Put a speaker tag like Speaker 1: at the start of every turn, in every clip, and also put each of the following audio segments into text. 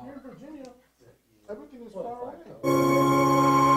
Speaker 1: Here in Virginia, everything is far away though.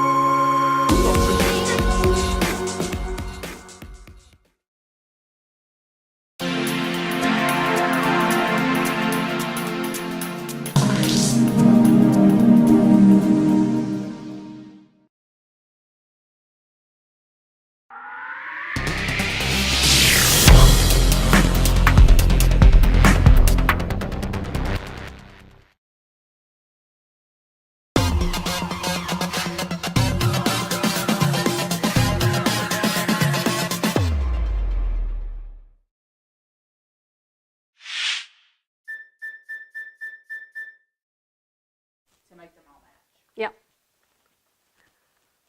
Speaker 2: To make them all match.
Speaker 3: Yep.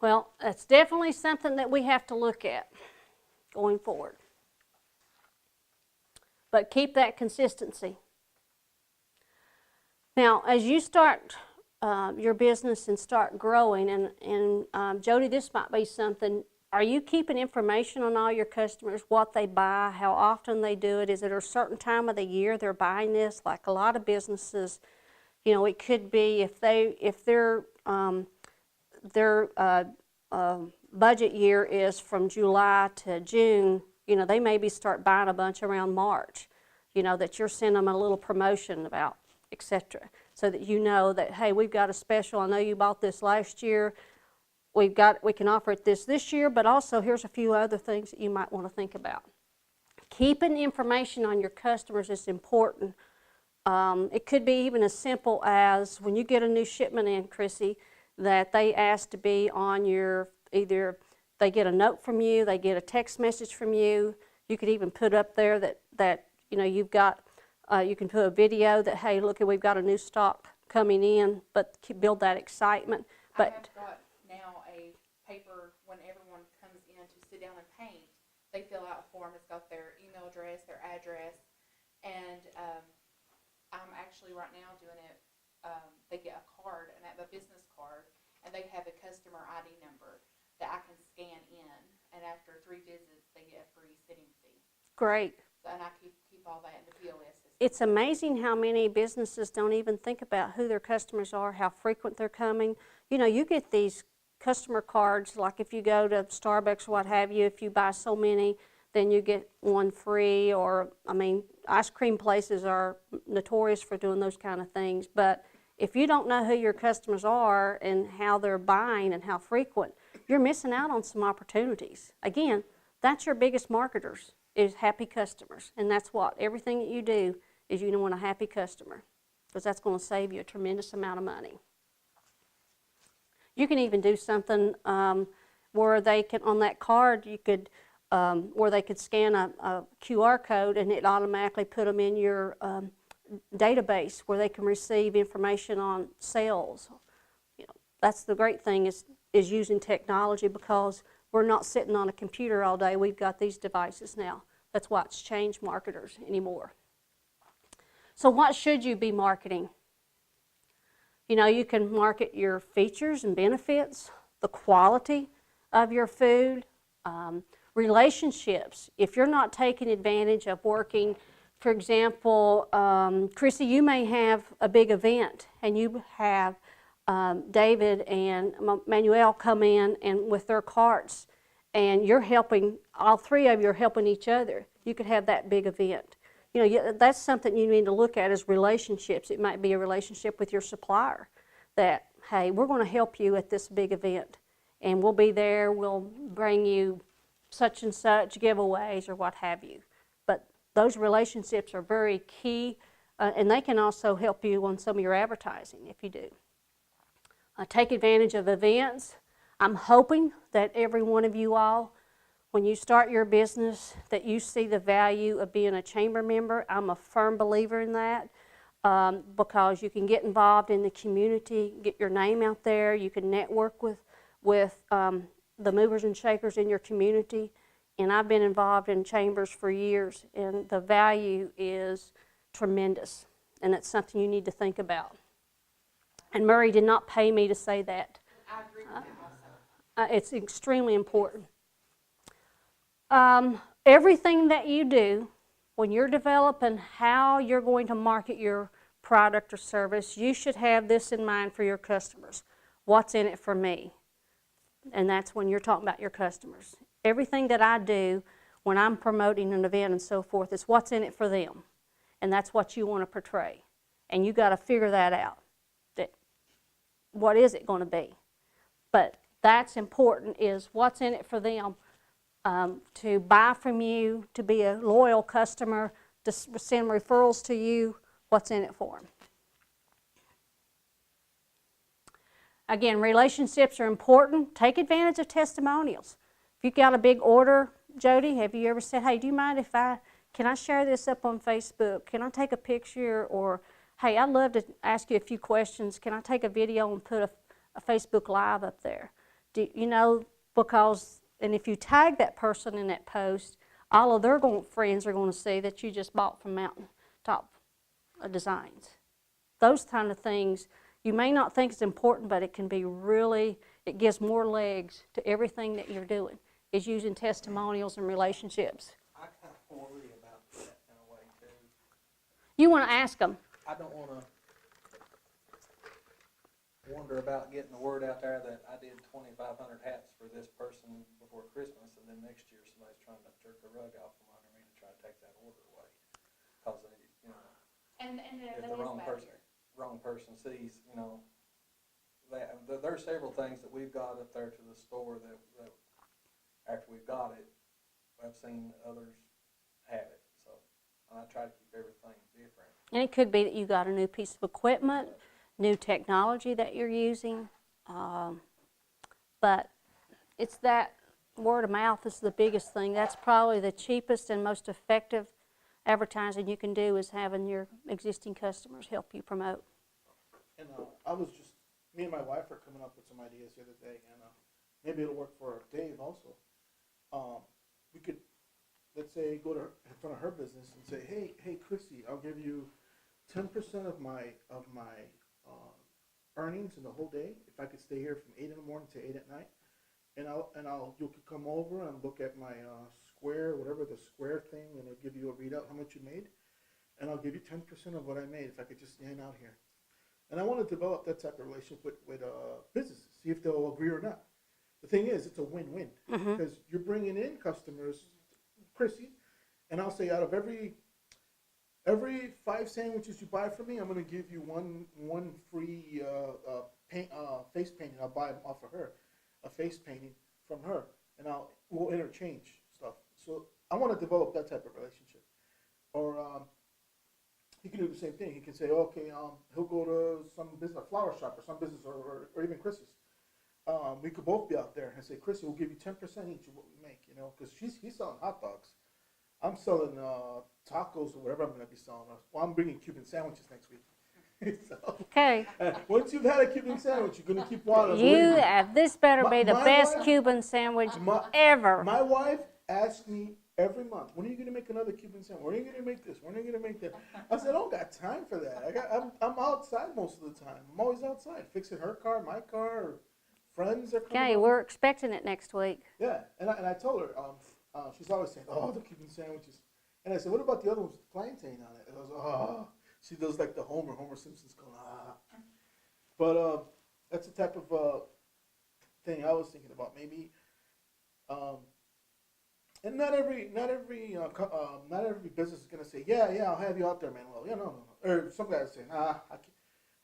Speaker 3: Well, that's definitely something that we have to look at going forward. But keep that consistency. Now, as you start your business and start growing, and Jody, this might be something, are you keeping information on all your customers, what they buy, how often they do it? Is it a certain time of the year they're buying this? Like a lot of businesses, you know, it could be if their budget year is from July to June, you know, they maybe start buying a bunch around March, you know, that you're sending them a little promotion about, etc. So that you know that, hey, we've got a special. I know you bought this last year. We can offer it this year, but also here's a few other things that you might want to think about. Keeping information on your customers is important. It could be even as simple as when you get a new shipment in, Chrissy, that they ask to be on your, either they get a note from you, they get a text message from you. You could even put up there that you know, you've got, you can put a video that, hey, look, we've got a new stock coming in, but build that excitement. But
Speaker 2: I have got now a paper when everyone comes in to sit down and paint, they fill out a form. It's got their email address, their address, and I'm actually right now doing it. They get a card, a business card, and they have a customer ID number that I can scan in, and after 3 visits, they get a free sitting fee.
Speaker 3: Great.
Speaker 2: So, and I keep all that in the POS system.
Speaker 3: It's amazing how many businesses don't even think about who their customers are, how frequent they're coming. You know, you get these customer cards, like if you go to Starbucks or what have you, if you buy so many, then you get one free, or, I mean, ice cream places are notorious for doing those kind of things. But if you don't know who your customers are and how they're buying and how frequent, you're missing out on some opportunities. Again, that's your biggest marketers, is happy customers. And that's what everything that you do is you want a happy customer, because that's going to save you a tremendous amount of money. You can even do something where they can, on that card, you could, where they could scan a QR code and it automatically put them in your database where they can receive information on sales. You know, that's the great thing is using technology, because we're not sitting on a computer all day. We've got these devices now. That's why it's changed marketers anymore. So what should you be marketing? You know, you can market your features and benefits, the quality of your food, relationships. If you're not taking advantage of working, for example, Chrissy, you may have a big event and you have David and Manuel come in and with their carts, and you're helping, all 3 of you are helping each other. You could have that big event. You know, that's something you need to look at is relationships. It might be a relationship with your supplier that, hey, we're going to help you at this big event, and we'll be there. We'll bring you such and such giveaways or what have you. But those relationships are very key, and they can also help you on some of your advertising if you do. Take advantage of events. I'm hoping that every one of you all, when you start your business, that you see the value of being a chamber member. I'm a firm believer in that because you can get involved in the community, get your name out there. You can network with the movers and shakers in your community. And I've been involved in chambers for years, and the value is tremendous. And it's something you need to think about. And Murray did not pay me to say that.
Speaker 2: I agree with that also.
Speaker 3: It's extremely important. Everything that you do, when you're developing how you're going to market your product or service, you should have this in mind for your customers. What's in it for me? And that's when you're talking about your customers. Everything that I do when I'm promoting an event and so forth is what's in it for them. And that's what you want to portray. And you got to figure that out. That what is it going to be? But that's important, is what's in it for them, to buy from you, to be a loyal customer, to send referrals to you. What's in it for them? Again, relationships are important. Take advantage of testimonials. If you've got a big order, Jody, have you ever said, hey, do you mind if can I share this up on Facebook? Can I take a picture? Or, hey, I'd love to ask you a few questions. Can I take a video and put a Facebook Live up there? Because, and if you tag that person in that post, all of their friends are going to see that you just bought from Mountaintop Designs. Those kind of things, you may not think it's important, but it can be really, it gives more legs to everything that you're doing, is using testimonials and relationships.
Speaker 1: I kind of worry about that in a way too.
Speaker 3: You want to ask them.
Speaker 1: I don't want to wonder about getting the word out there that I did 2,500 hats for this person before Christmas, and then next year somebody's trying to jerk the rug out from under me to try to take that order away. Because
Speaker 2: And
Speaker 1: if
Speaker 2: that
Speaker 1: the
Speaker 2: is
Speaker 1: wrong person sees, there are several things that we've got up there to the store that after we've got it, I've seen others have it. So I try to keep everything different.
Speaker 3: And it could be that you got a new piece of equipment, new technology that you're using, but it's that word of mouth is the biggest thing. That's probably the cheapest and most effective advertising you can do, is having your existing customers help you promote.
Speaker 4: And me and my wife are coming up with some ideas the other day, and maybe it'll work for Dave also. We could, let's say, go in front of her business and say, hey, Chrissy, I'll give you 10% of my earnings in the whole day if I could stay here from 8 in the morning to 8 at night, and you could come over and look at my square, whatever the square thing, and it'll give you a readout how much you made, and I'll give you 10% of what I made if I could just hang out here. And I want to develop that type of relationship with businesses, see if they'll agree or not. The thing is, it's a win-win, because you're bringing in customers, Chrissy, and I'll say out of every 5 sandwiches you buy from me, I'm going to give you one free face painting. I'll buy off of her, a face painting from her, and we'll interchange stuff. So I want to develop that type of relationship. Or he can do the same thing. He can say, okay, he'll go to some business, a flower shop or some business, or even Chris's. We could both be out there and say, Chrissy, we'll give you 10% each of what we make, because he's selling hot dogs. I'm selling tacos or whatever I'm going to be selling. Well, I'm bringing Cuban sandwiches next week. So,
Speaker 3: Okay.
Speaker 4: Once you've had a Cuban sandwich, you're going to keep wanting.
Speaker 3: This better be the best Cuban sandwich ever.
Speaker 4: My wife asks me every month, when are you going to make another Cuban sandwich? When are you going to make this? When are you going to make that? I said, I don't got time for that. I'm outside most of the time. I'm always outside, fixing her car, my car, or friends are coming.
Speaker 3: Okay, we're expecting it next week.
Speaker 4: Yeah, and I told her, she's always saying, oh, the Cuban sandwiches. And I said, what about the other ones with plantain on it? And I was, oh. She does like the Homer Simpson's going, ah. But that's the type of thing I was thinking about. Maybe, and not every business is going to say, yeah, I'll have you out there, Manuel. Yeah, no. Or some guys say, nah, I can't.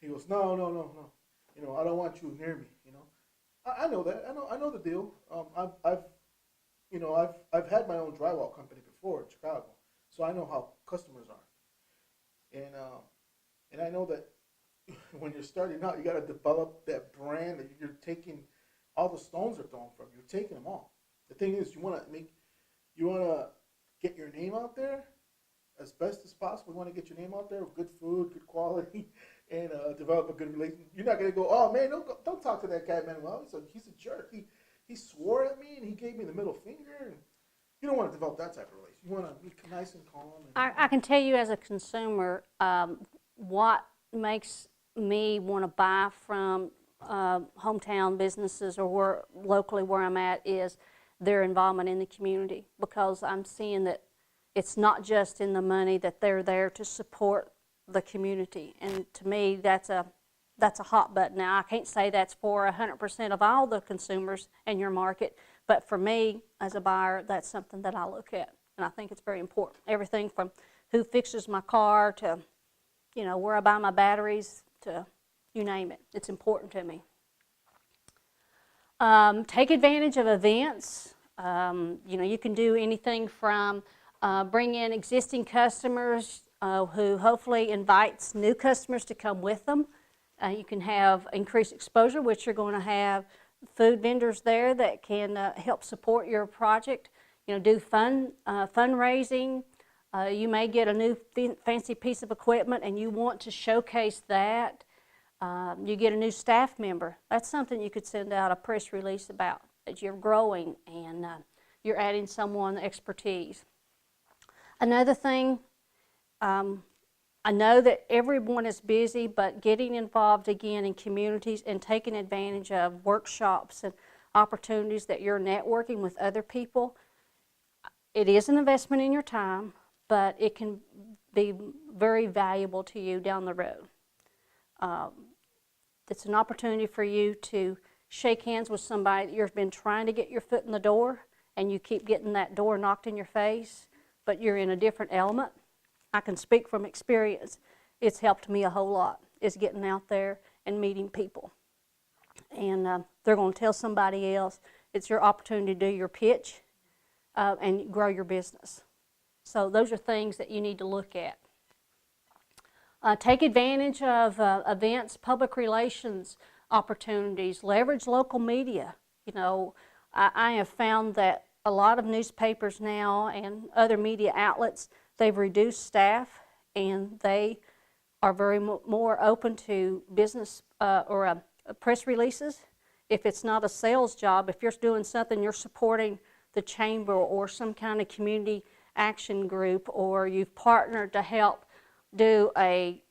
Speaker 4: He goes, no. I don't want you near me. I know that. I know the deal. I've had my own drywall company before in Chicago, so I know how customers are. And I know that when you're starting out, you got to develop that brand that you're taking. All the stones are thrown from. You're taking them all. The thing is, you want to get your name out there as best as possible. You want to get your name out there with good food, good quality, and develop a good relationship. You're not going to go, oh man, don't talk to that guy, Manuel. He's a jerk. He swore at me and he gave me the middle finger. And you don't want to develop that type of relationship. You want to be nice and calm.
Speaker 3: I can tell you as a consumer, what makes me want to buy from hometown businesses or locally where I'm at is their involvement in the community, because I'm seeing that it's not just in the money, that they're there to support the community. And to me, that's a hot button. Now, I can't say that's for 100% of all the consumers in your market, but for me, as a buyer, that's something that I look at, and I think it's very important. Everything from who fixes my car to, you know, where I buy my batteries to you name it. It's important to me. Take advantage of events. You know, you can do anything from bring in existing customers who hopefully invites new customers to come with them. You can have increased exposure, which you're going to have food vendors there that can help support your project. You know, do fundraising. You may get a new fancy piece of equipment and you want to showcase that. You get a new staff member. That's something you could send out a press release about, that you're growing and you're adding someone expertise. Another thing, I know that everyone is busy, but getting involved again in communities and taking advantage of workshops and opportunities that you're networking with other people, it is an investment in your time, but it can be very valuable to you down the road. It's an opportunity for you to shake hands with somebody that you've been trying to get your foot in the door, and you keep getting that door knocked in your face, but you're in a different element. I can speak from experience. It's helped me a whole lot, is getting out there and meeting people. And they're going to tell somebody else. It's your opportunity to do your pitch and grow your business. So those are things that you need to look at. Take advantage of events, public relations opportunities, leverage local media. You know, I have found that a lot of newspapers now and other media outlets, they've reduced staff and they are very more open to business or press releases. If it's not a sales job, if you're doing something, you're supporting the chamber or some kind of community action group, or you've partnered to help do a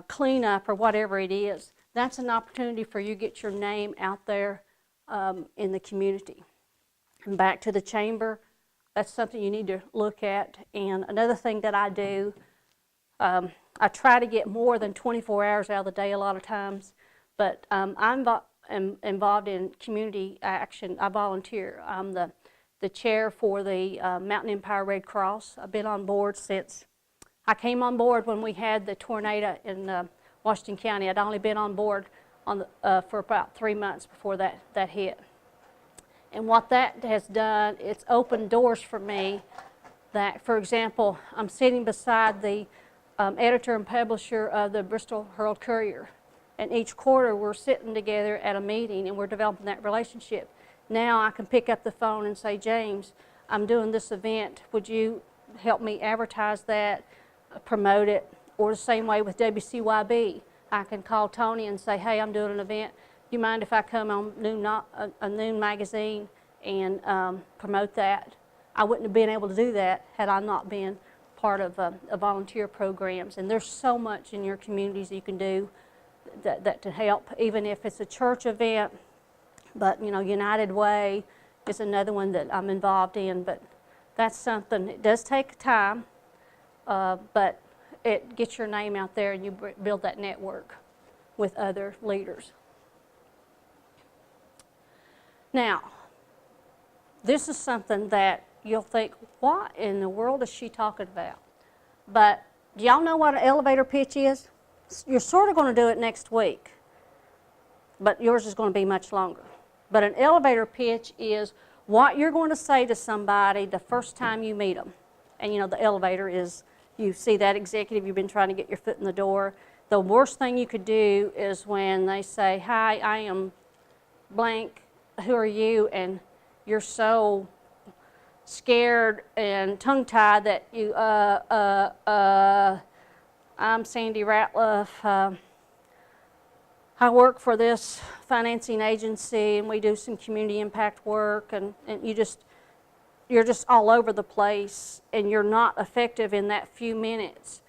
Speaker 3: cleanup or whatever it is, that's an opportunity for you to get your name out there in the community. And back to the chamber, that's something you need to look at. And another thing that I do, I try to get more than 24 hours out of the day a lot of times, but I'm involved in community action. I volunteer. I'm the chair for the Mountain Empire Red Cross. I've been on board since I came on board when we had the tornado in Washington County. I'd only been on board for about 3 months before that hit. And what that has done, it's opened doors for me that, for example, I'm sitting beside the editor and publisher of the Bristol Herald Courier. And each quarter we're sitting together at a meeting and we're developing that relationship. Now I can pick up the phone and say, James, I'm doing this event. Would you help me advertise that, promote it? Or the same way with WCYB. I can call Tony and say, hey, I'm doing an event. Do you mind if I come on a Noon magazine and promote that? I wouldn't have been able to do that had I not been part of volunteer programs. And there's so much in your communities you can do that to help, even if it's a church event. But, you know, United Way is another one that I'm involved in. But that's something, it does take time, but it gets your name out there and you build that network with other leaders. Now, this is something that you'll think, what in the world is she talking about? But do y'all know what an elevator pitch is? You're sort of going to do it next week, but yours is going to be much longer. But an elevator pitch is what you're going to say to somebody the first time you meet them. And you know, the elevator is, you see that executive, you've been trying to get your foot in the door. The worst thing you could do is when they say, hi, I am blank, who are you? And you're so scared and tongue-tied that you, I'm Sandy Ratliff. I work for this financing agency and we do some community impact work, and you're just all over the place and you're not effective in that few minutes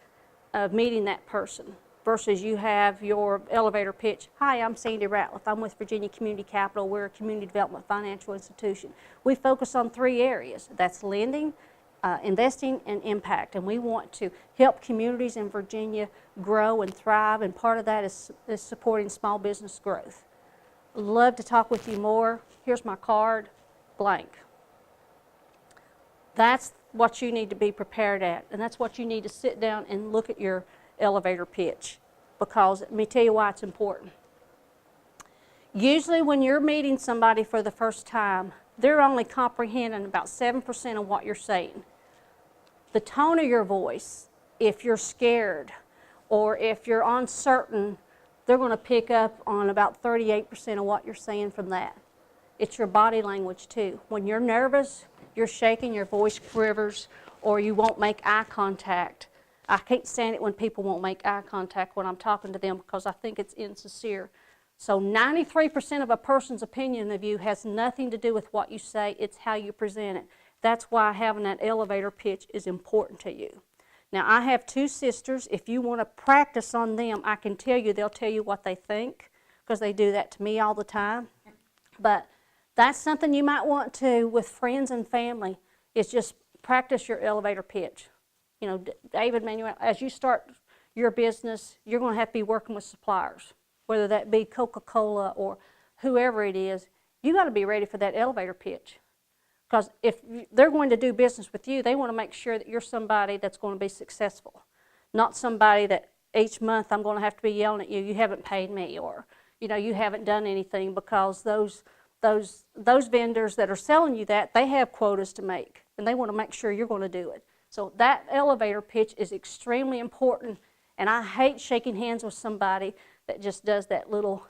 Speaker 3: of meeting that person. Versus you have your elevator pitch. Hi, I'm Sandy Ratliff. I'm with Virginia Community Capital. We're a community development financial institution. We focus on 3 areas. That's lending, investing in impact, and we want to help communities in Virginia grow and thrive, and part of that is supporting small business growth. Love to talk with you more. Here's my card, blank. That's what you need to be prepared at, and that's what you need to sit down and look at your elevator pitch, because let me tell you why it's important. Usually when you're meeting somebody for the first time, they're only comprehending about 7% of what you're saying. The tone of your voice, if you're scared or if you're uncertain, they're going to pick up on about 38% of what you're saying from that. It's your body language too. When you're nervous, you're shaking, your voice quivers, or you won't make eye contact. I can't stand it when people won't make eye contact when I'm talking to them, because I think it's insincere. So 93% of a person's opinion of you has nothing to do with what you say, it's how you present it. That's why having that elevator pitch is important to you. Now, I have 2 sisters. If you want to practice on them, I can tell you they'll tell you what they think, because they do that to me all the time. But that's something you might want to, with friends and family, is just practice your elevator pitch. You know, David, Manuel, as you start your business, you're going to have to be working with suppliers, whether that be Coca-Cola or whoever it is. You got to be ready for that elevator pitch. Because if they're going to do business with you, they want to make sure that you're somebody that's going to be successful. Not somebody that each month I'm going to have to be yelling at you, you haven't paid me, or you know, you haven't done anything, because those vendors that are selling you that, they have quotas to make, and they want to make sure you're going to do it. So that elevator pitch is extremely important, and I hate shaking hands with somebody that just does that little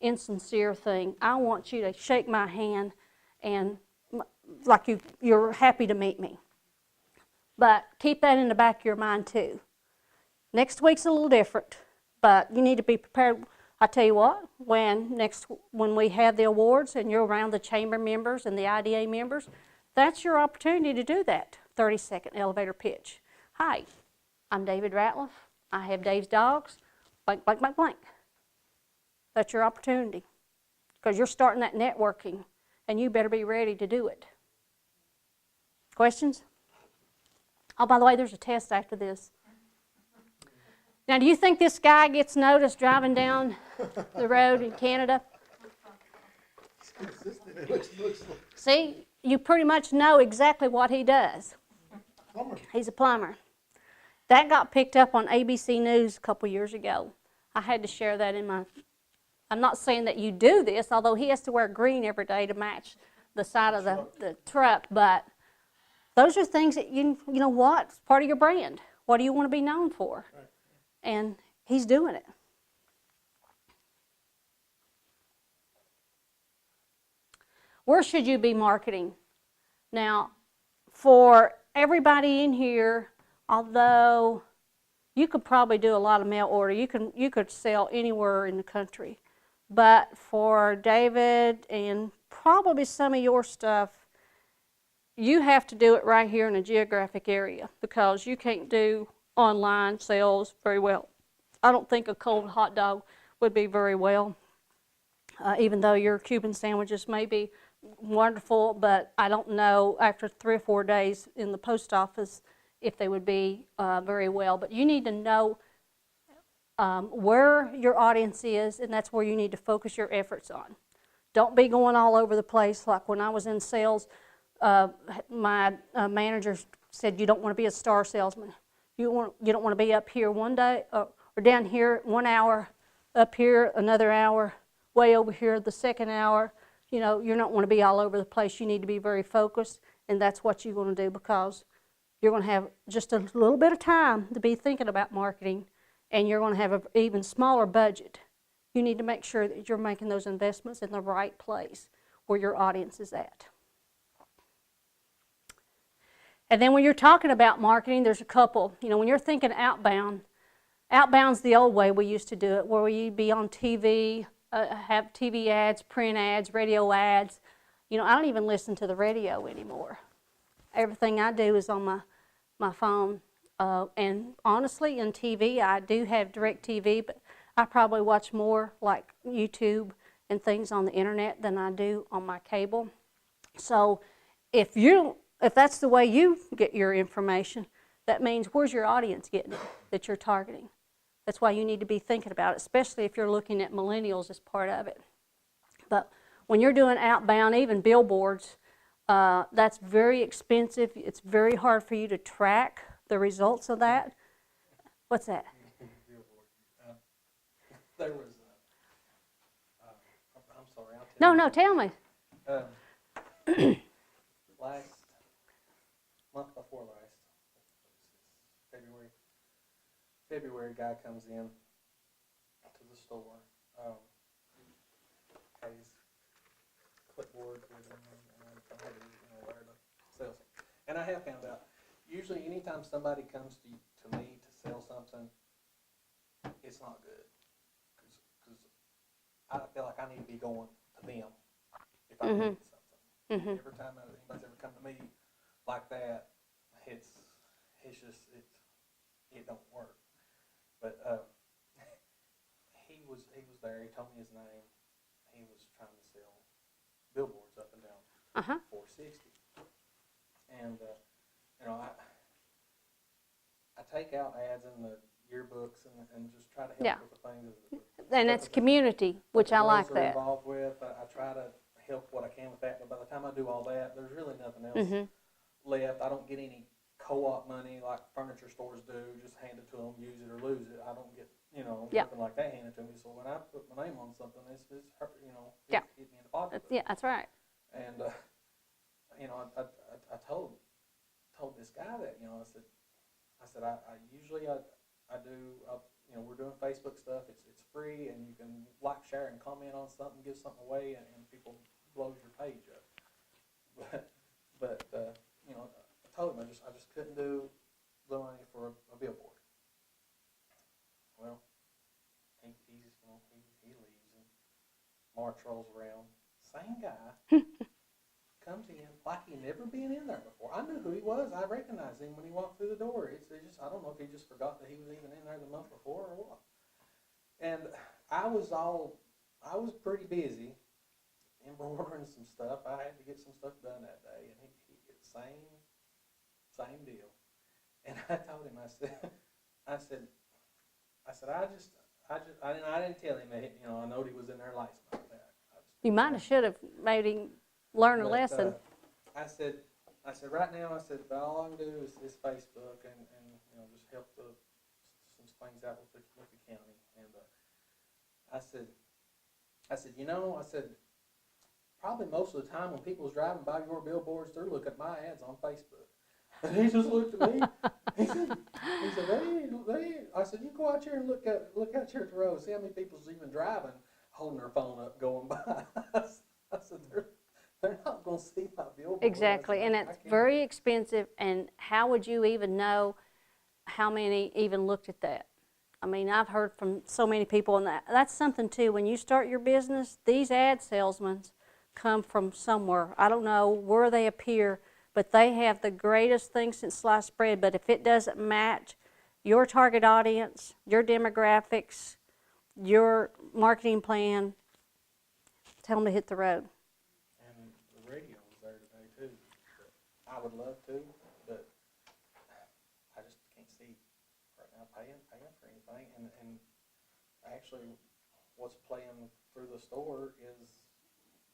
Speaker 3: insincere thing. I want you to shake my hand and like you're happy to meet me. But keep that in the back of your mind too. Next week's a little different, but you need to be prepared. I tell you what, when we have the awards and you're around the chamber members and the IDA members, that's your opportunity to do that 30-second elevator pitch. Hi, I'm David Ratliff. I have Dave's dogs, blank, blank, blank, blank. That's your opportunity, because you're starting that networking, and you better be ready to do it. Questions? Oh, by the way, there's a test after this. Now, do you think this guy gets noticed driving down the road in Canada? See, you pretty much know exactly what he does.
Speaker 4: Plumber.
Speaker 3: He's a plumber. That got picked up on ABC News a couple years ago. I had to share that in my... I'm not saying that you do this, although he has to wear green every day to match the side of the truck, but those are things that you know what? It's part of your brand. What do you want to be known for? Right. And he's doing it. Where should you be marketing? Now, for everybody in here, although you could probably do a lot of mail order, you could sell anywhere in the country. But for David and probably some of your stuff, you have to do it right here in a geographic area, because you can't do online sales very well. I don't think a cold hot dog would be very well, even though your Cuban sandwiches may be wonderful, but I don't know after 3 or 4 days in the post office if they would be very well. But you need to know where your audience is, and that's where you need to focus your efforts on. Don't be going all over the place. Like when I was in sales, my manager said, you don't want to be a star salesman. You don't want to be up here one day, or down here 1 hour, up here another hour, way over here the second hour. You know, you don't want to be all over the place. You need to be very focused, and that's what you're going to do, because you're going to have just a little bit of time to be thinking about marketing, and you're going to have an even smaller budget. You need to make sure that you're making those investments in the right place where your audience is at. And then when you're talking about marketing, there's a couple. You know, when you're thinking outbound's the old way we used to do it, where you'd be on TV, have TV ads, print ads, radio ads. You know, I don't even listen to the radio anymore. Everything I do is on my phone. And honestly, in TV, I do have DirecTV, but I probably watch more like YouTube and things on the internet than I do on my cable. So if you if that's the way you get your information, that means where's your audience getting it that you're targeting? That's why you need to be thinking about it, especially if you're looking at millennials as part of it. But when you're doing outbound, even billboards, that's very expensive. It's very hard for you to track the results of that. What's that?
Speaker 1: There was, I'm sorry, I'll tell you.
Speaker 3: No, tell me.
Speaker 1: Last month before last, February, guy comes in to the store, has clipboard with him and where to sell something. And I have found out, usually anytime somebody comes to me to sell something, it's not good. Because I feel like I need to be going to them if I need something. Every time anybody's ever come to me like that, it don't work. But he was there. He told me his name. He was trying to sell billboards up and down 460. And I take out ads in the yearbooks and just try to help with the things.
Speaker 3: And that's community, which I like
Speaker 1: are
Speaker 3: that.
Speaker 1: Involved with. I try to help what I can with that. But by the time I do all that, there's really nothing else left. I don't get any co-op money like furniture stores do. Just hand it to them, use it or lose it. I don't get nothing like that handed to me. So when I put my name on something, it's hurt, hit me in the pocket.
Speaker 3: Yeah, that's right.
Speaker 1: And I told this guy that I said I usually do we're doing Facebook stuff. It's free and you can like, share, and comment on something, give something away, and people blows your page up. But I told him I just couldn't do money for a billboard. Well, he leaves and March rolls around. Same guy comes in like he'd never been in there before. I knew who he was. I recognized him when he walked through the door. It's just I don't know if he just forgot that he was even in there the month before or what. And I was pretty busy embroidering some stuff. I had to get some stuff done that day, and he did the same deal. And I told him, I didn't tell him that I know he was in there last month.
Speaker 3: You might have should have made him learn a lesson.
Speaker 1: I said right now, all I can do is Facebook and just help some things out with the county. And I said probably most of the time when people's driving by your billboards, they're looking at my ads on Facebook. And he just looked at me. He said, I said, you go out here and look out here at the road, see how many people's even driving, holding their phone up, going by. I said, they're not going to see my billboard.
Speaker 3: Exactly, and it's very expensive, and how would you even know how many even looked at that? I mean, I've heard from so many people, and that's something too. When you start your business, these ad salesmen come from somewhere. I don't know where they appear, but they have the greatest thing since sliced bread. But if it doesn't match your target audience, your demographics, your marketing plan, tell them to hit the road.
Speaker 1: And the radio was there today too. I would love to, but I just can't see right now paying for anything. And actually, what's playing through the store is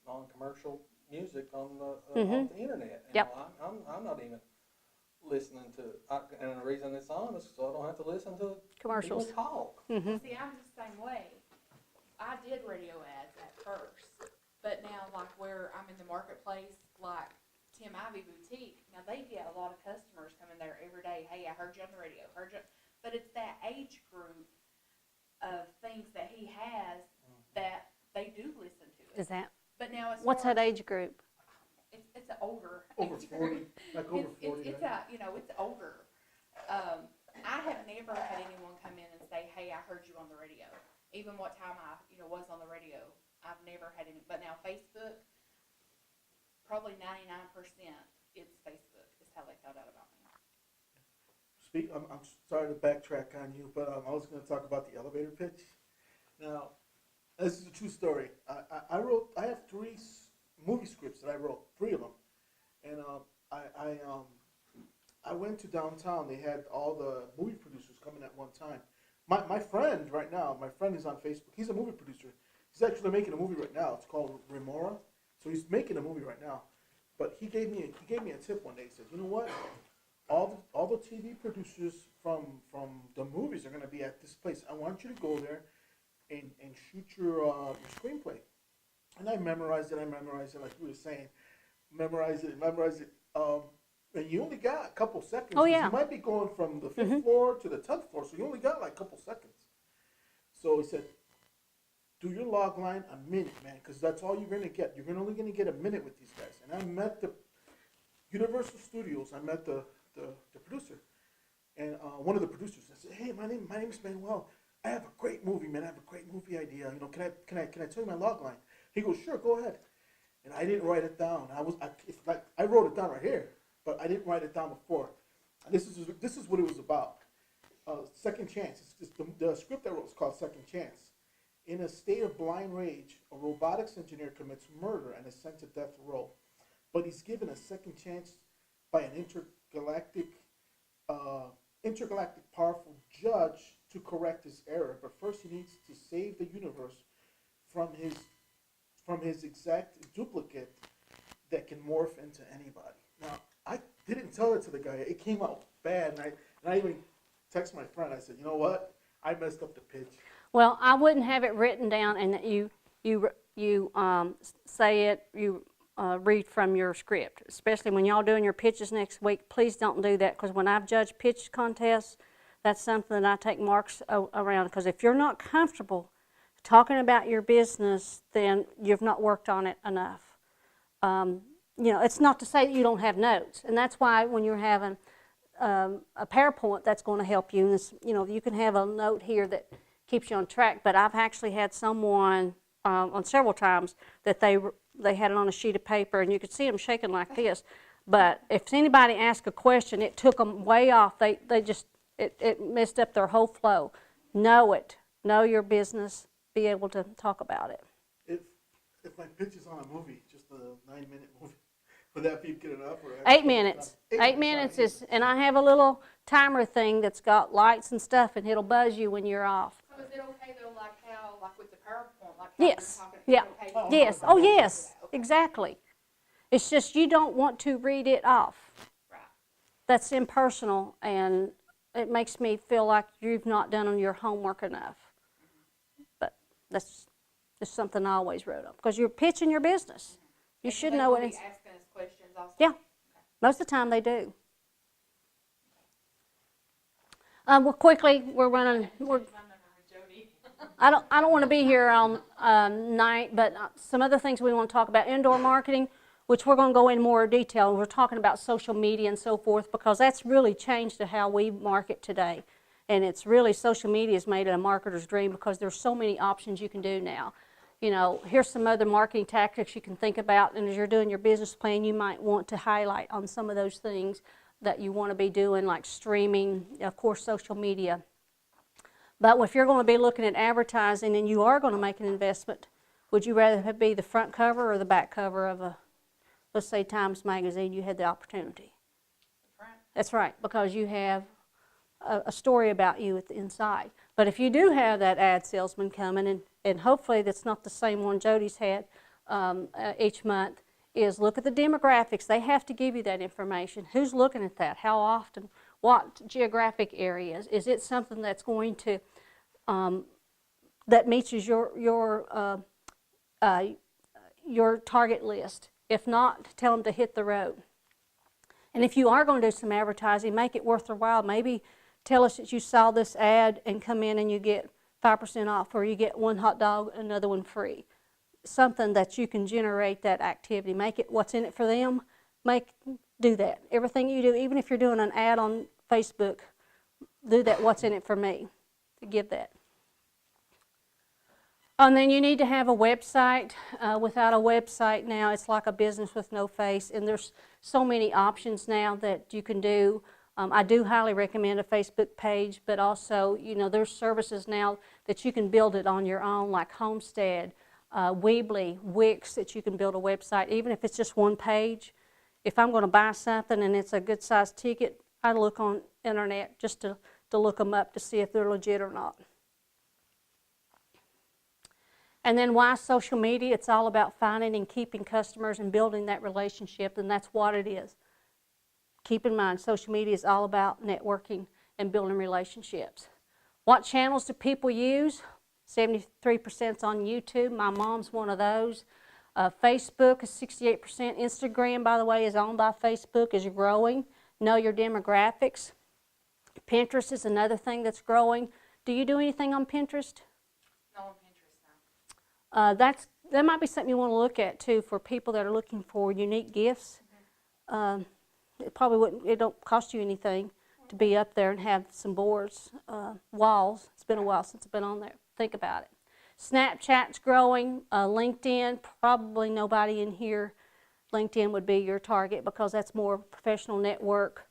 Speaker 1: non-commercial music on the internet. And I'm not even listening to, and the reason it's on is so I don't have to listen to
Speaker 3: Commercials.
Speaker 1: people talk.
Speaker 2: See, I'm the same way. I did radio ads at first, but now like where I'm in the marketplace, like Tim Ivy Boutique, now they get a lot of customers coming there every day. Hey, I heard you on the radio, but it's that age group of things that he has that they do listen to it.
Speaker 3: Is that?
Speaker 2: But now
Speaker 3: What's that age group?
Speaker 2: It's an older.
Speaker 4: Over 40, like over 40.
Speaker 2: It's it's older. I have never had anyone come in and say, "Hey, I heard you on the radio." Even what time I was on the radio, I've never had any. But now Facebook, probably 99% it's Facebook is how they found out about me.
Speaker 4: I'm sorry to backtrack on you, but I was going to talk about the elevator pitch. Now, this is a true story. I have 3 movie scripts that I wrote, 3 of them, and I went to downtown. They had all the movie producers coming at one time. My friend right now, my friend is on Facebook. He's a movie producer. He's actually making a movie right now. It's called Remora. So he's making a movie right now. But he gave me a tip one day. He said, you know what? All the TV producers from the movies are going to be at this place. I want you to go there and shoot your screenplay. And I memorized it, like you were saying. Memorize it. And you only got a couple seconds.
Speaker 3: Oh, yeah.
Speaker 4: You might be going from the 5th floor to the 10th floor, so you only got like a couple seconds. So he said, do your log line a minute, man, because that's all you're going to get. You're only going to get a minute with these guys. And I met the Universal Studios. I met the producer. And one of the producers, I said, hey, my name's Manuel. I have a great movie, man. I have a great movie idea. You know, can I tell you my log line? He goes, sure, go ahead. And I didn't write it down. I wrote it down right here, but I didn't write it down before. And this is what it was about. Second chance. The script I wrote was called Second Chance. In a state of blind rage, a robotics engineer commits murder and is sent to death row. But he's given a second chance by an intergalactic powerful judge to correct his error. But first he needs to save the universe from his exact duplicate that can morph into anybody. Now, I didn't tell it to the guy. It came out bad, and I even texted my friend. I said, you know what? I messed up the pitch.
Speaker 3: Well, I wouldn't have it written down and that you say it, you read from your script, especially when y'all doing your pitches next week. Please don't do that, because when I've judged pitch contests, that's something that I take marks around, because if you're not comfortable talking about your business, then you've not worked on it enough. You know, it's not to say that you don't have notes, and that's why when you're having a PowerPoint, that's going to help you. And this, you know, you can have a note here that keeps you on track. But I've actually had someone on several times that they had it on a sheet of paper, and you could see them shaking like this. But if anybody asked a question, it took them way off. They just it messed up their whole flow. Know it. Know your business. Be able to talk about it.
Speaker 4: If my pitch is on a movie, just a 9-minute movie, would that be good enough? Or
Speaker 3: 8 minutes. 8 minutes is, and I have a little timer thing that's got lights and stuff, and it'll buzz you when you're off.
Speaker 2: So is it okay though, like with the PowerPoint, like how
Speaker 3: Yes.
Speaker 2: you're talking?
Speaker 3: Yeah.
Speaker 2: Okay?
Speaker 3: Yes. Oh, yes. Exactly. It's just you don't want to read it off.
Speaker 2: Right.
Speaker 3: That's impersonal, and it makes me feel like you've not done your homework enough. But that's just something I always wrote up, because you're pitching your business. You should know what
Speaker 2: it's.
Speaker 3: it's.
Speaker 2: Asking us questions also.
Speaker 3: Yeah. Most of the time they do. Well, quickly, we're running. I don't want to be here all night, but some other things we want to talk about. Indoor marketing, which we're going to go in more detail. We're talking about social media and so forth, because that's really changed to how we market today. And it's really, social media has made it a marketer's dream, because there's so many options you can do now. You know, here's some other marketing tactics you can think about, and as you're doing your business plan, you might want to highlight on some of those things that you want to be doing, like streaming, of course, social media. But if you're going to be looking at advertising and you are going to make an investment, would you rather be the front cover or the back cover of a, let's say, Times Magazine? You had the opportunity. That's right, because you have a story about you at the inside. But if you do have that ad salesman coming, and hopefully that's not the same one Jody's had each month, is look at the demographics. They have to give you that information. Who's looking at that? How often? What geographic areas? Is it something that's going to, that meets your target list? If not, tell them to hit the road. And if you are going to do some advertising, make it worth their while. Maybe tell us that you saw this ad and come in and you get 5% off, or you get one hot dog, another one free. Something that you can generate that activity. Make it what's in it for them. Do that. Everything you do, even if you're doing an ad on Facebook, do that what's in it for me. To give that. And then you need to have a website. Without a website now, it's like a business with no face. And there's so many options now that you can do. I do highly recommend a Facebook page, but also, you know, there's services now that you can build it on your own, like Homestead, Weebly, Wix, that you can build a website, even if it's just one page. If I'm going to buy something and it's a good sized ticket, I look on internet just to look them up to see if they're legit or not. And then why social media? It's all about finding and keeping customers and building that relationship, and that's what it is. Keep in mind, social media is all about networking and building relationships. What channels do people use? 73% is on YouTube. My mom's one of those. Facebook is 68%. Instagram, by the way, is owned by Facebook, is growing. Know your demographics. Pinterest is another thing that's growing. Do you do anything on Pinterest?
Speaker 2: No, on Pinterest, no.
Speaker 3: That might be something you want to look at too for people that are looking for unique gifts. It probably wouldn't. It don't cost you anything to be up there and have some boards, walls. It's been a while since I've been on there. Think about it. Snapchat's growing. LinkedIn, probably nobody in here. LinkedIn would be your target because that's more professional network.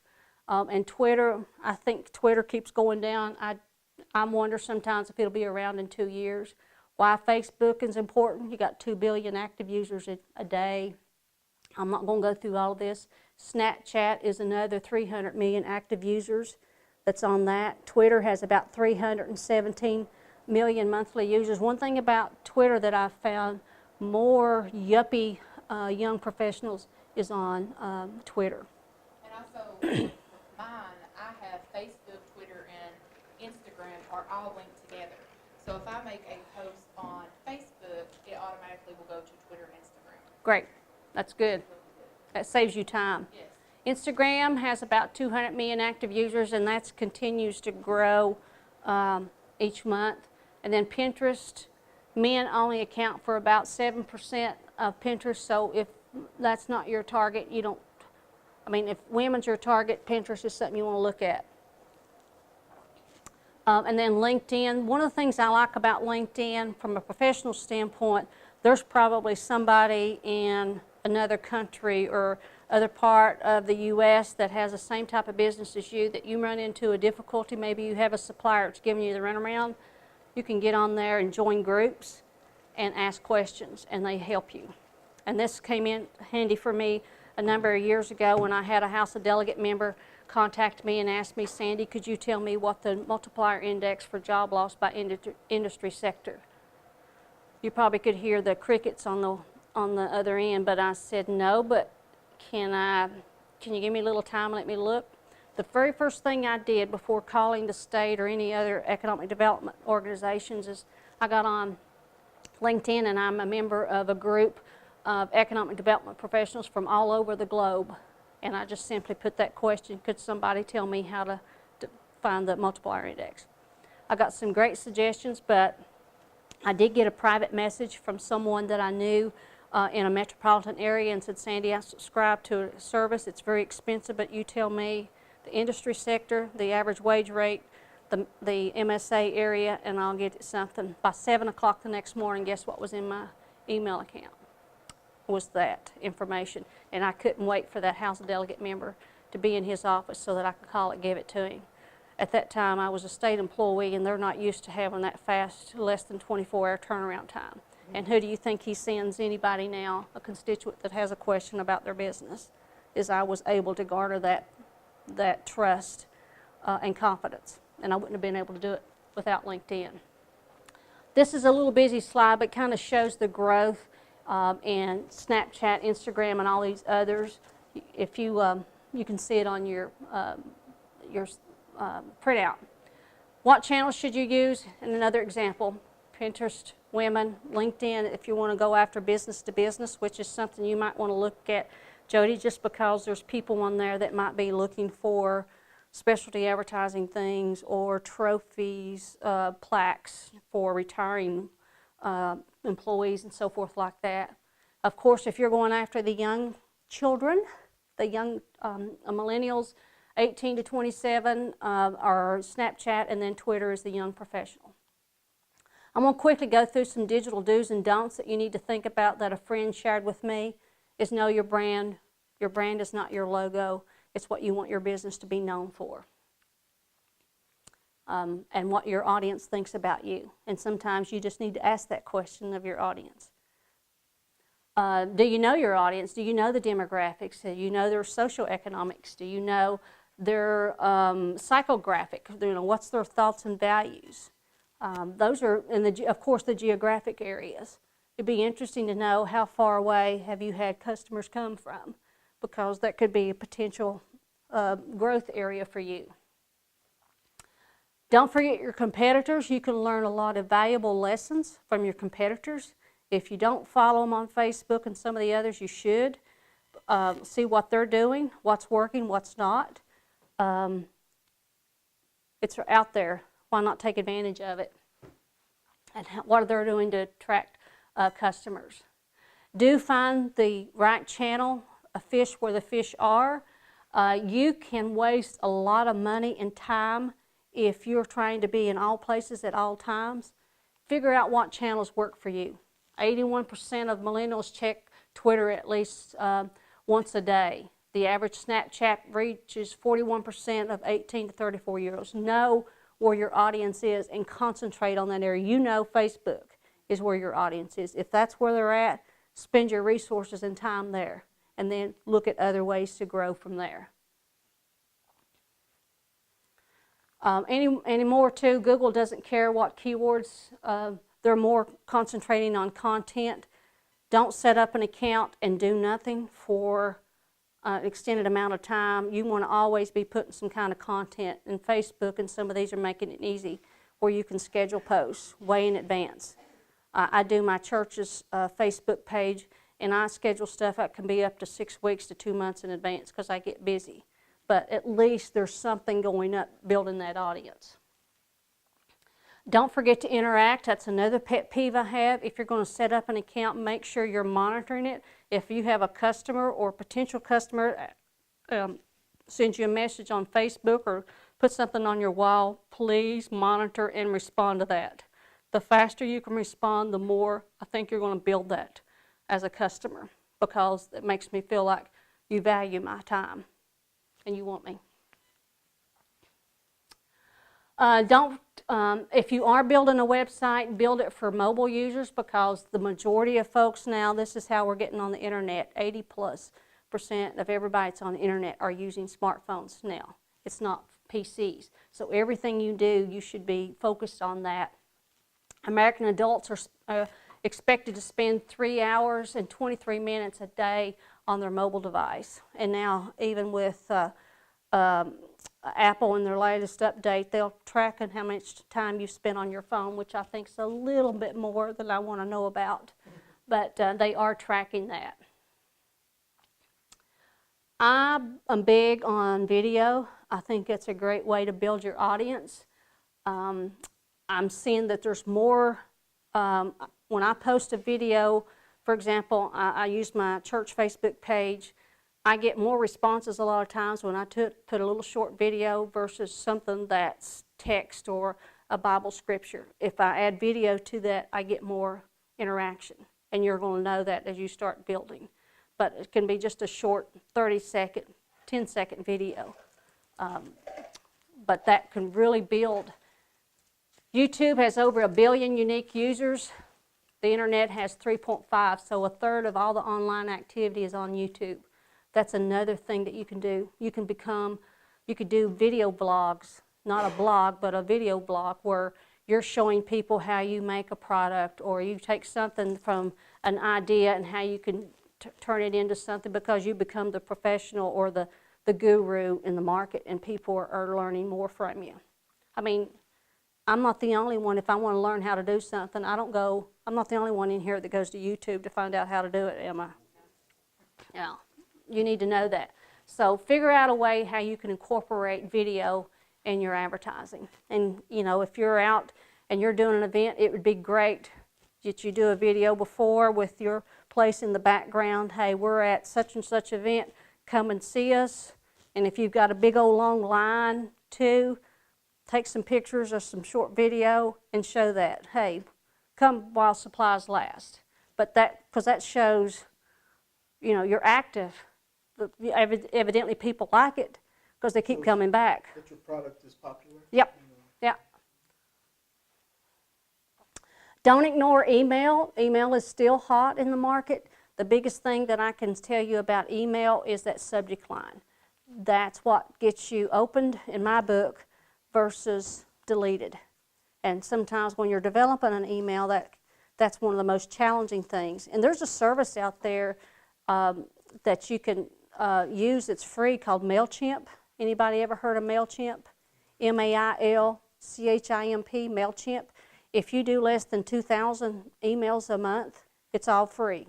Speaker 3: And Twitter, I think Twitter keeps going down. I wonder sometimes if it'll be around in 2 years. Why Facebook is important? You got 2 billion active users a day. I'm not going to go through all of this. Snapchat is another 300 million active users that's on that. Twitter has about 317 million monthly users. One thing about Twitter that I've found, more yuppie young professionals is on Twitter.
Speaker 2: And also, with mine, I have Facebook, Twitter, and Instagram are all linked together. So if I make a post on Facebook, it automatically will go to Twitter and Instagram.
Speaker 3: Great. That's good. That saves you time.
Speaker 2: Yes.
Speaker 3: Instagram has about 200 million active users, and that continues to grow each month. And then Pinterest, men only account for about 7% of Pinterest, so if that's not your target, you don't, if women's your target, Pinterest is something you want to look at. And then LinkedIn, one of the things I like about LinkedIn from a professional standpoint, there's probably somebody in another country or other part of the U.S. that has the same type of business as you, that you run into a difficulty, maybe you have a supplier that's giving you the runaround, you can get on there and join groups and ask questions, and they help you. And this came in handy for me a number of years ago when I had a House of Delegate member contact me and ask me, Sandy, could you tell me what the multiplier index for job loss by industry sector? You probably could hear the crickets on the other end, but I said no, but can you give me a little time and let me look? The very first thing I did before calling the state or any other economic development organizations is I got on LinkedIn, and I'm a member of a group of economic development professionals from all over the globe. And I just simply put that question, could somebody tell me how to find the multiplier index? I got some great suggestions, but I did get a private message from someone that I knew in a metropolitan area and said, Sandy, I subscribe to a service. It's very expensive, but you tell me the industry sector, the average wage rate, the MSA area, and I'll get something. By 7 o'clock the next morning, guess what was in my email account? Was that information. And I couldn't wait for that House of Delegate member to be in his office so that I could call it, give it to him. At that time, I was a state employee, and they're not used to having that fast, less than 24-hour turnaround time. And who do you think he sends anybody now, a constituent that has a question about their business, is I was able to garner that trust and confidence. And I wouldn't have been able to do it without LinkedIn. This is a little busy slide, but kind of shows the growth in Snapchat, Instagram, and all these others. If you you can see it on your printout. What channels should you use? And another example, Pinterest, women, LinkedIn, if you want to go after business to business, which is something you might want to look at, Jody, just because there's people on there that might be looking for specialty advertising things or trophies, plaques for retiring employees and so forth like that. Of course, if you're going after the young children, the young millennials, 18 to 27 are Snapchat, and then Twitter is the young professional. I'm going to quickly go through some digital do's and don'ts that you need to think about that a friend shared with me. Is know your brand. Your brand is not your logo. It's what you want your business to be known for. And what your audience thinks about you. And sometimes you just need to ask that question of your audience. Do you know your audience? Do you know the demographics? Do you know their socioeconomics? Do you know their psychographic? You know, what's their thoughts and values? Those are, of course, the geographic areas. It'd be interesting to know how far away have you had customers come from, because that could be a potential growth area for you. Don't forget your competitors. You can learn a lot of valuable lessons from your competitors. If you don't follow them on Facebook and some of the others, you should. See what they're doing, what's working, what's not. It's out there. Why not take advantage of it? And what they're doing to attract customers. Do find the right channel, a fish where the fish are. You can waste a lot of money and time if you're trying to be in all places at all times. Figure out what channels work for you. 81% of millennials check Twitter at least once a day. The average Snapchat reaches 41% of 18 to 34-year-olds. Know where your audience is and concentrate on that area. You know Facebook is where your audience is. If that's where they're at, spend your resources and time there, and then look at other ways to grow from there. Any more too, Google doesn't care what keywords, they're more concentrating on content. Don't set up an account and do nothing for an extended amount of time. You want to always be putting some kind of content, and Facebook and some of these are making it easy where you can schedule posts way in advance. I do my church's Facebook page, and I schedule stuff that can be up to 6 weeks to 2 months in advance because I get busy. But at least there's something going up, building that audience. Don't forget to interact. That's another pet peeve I have. If you're going to set up an account, make sure you're monitoring it. If you have a customer or potential customer sends you a message on Facebook or put something on your wall, please monitor and respond to that. The faster you can respond, the more I think you're going to build that as a customer, because it makes me feel like you value my time and you want me. If you are building a website, build it for mobile users, because the majority of folks now, this is how we're getting on the internet. 80+% of everybody that's on the internet are using smartphones now. It's not PCs. So everything you do, you should be focused on that. American adults are expected to spend 3 hours and 23 minutes a day on their mobile device. And now, even with Apple in their latest update, they'll track how much time you spent on your phone, which I think is a little bit more than I want to know about. But they are tracking that. I'm big on video. I think it's a great way to build your audience. I'm seeing that there's more, when I post a video, for example, I use my church Facebook page, I get more responses a lot of times when I put a little short video versus something that's text or a Bible scripture. If I add video to that, I get more interaction, and you're going to know that as you start building. But it can be just a short 30-second, 10-second video. But that can really build. YouTube has over 1 billion unique users. The internet has 3.5, so 1/3 of all the online activity is on YouTube. That's another thing that you can do. You could do video blogs, not a blog, but a video blog where you're showing people how you make a product, or you take something from an idea and how you can turn it into something, because you become the professional or the guru in the market, and people are learning more from you. I mean, I'm not the only one. If I want to learn how to do something, I'm not the only one in here that goes to YouTube to find out how to do it, am I? Yeah. You need to know that. So figure out a way how you can incorporate video in your advertising. And you know, if you're out and you're doing an event, it would be great that you do a video before with your place in the background. Hey, we're at such and such event, come and see us. And if you've got a big old long line too, take some pictures or some short video and show that. Hey, come while supplies last. But because that shows, you know, you're active. Evidently people like it because they keep coming back.
Speaker 4: That your product is popular?
Speaker 3: Yep, yep. Don't ignore email. Email is still hot in the market. The biggest thing that I can tell you about email is that subject line. That's what gets you opened in my book versus deleted. And sometimes when you're developing an email, that's one of the most challenging things. And there's a service out there that you can use. It's free, called MailChimp. Anybody ever heard of MailChimp? MailChimp, MailChimp. If you do less than 2,000 emails a month, it's all free.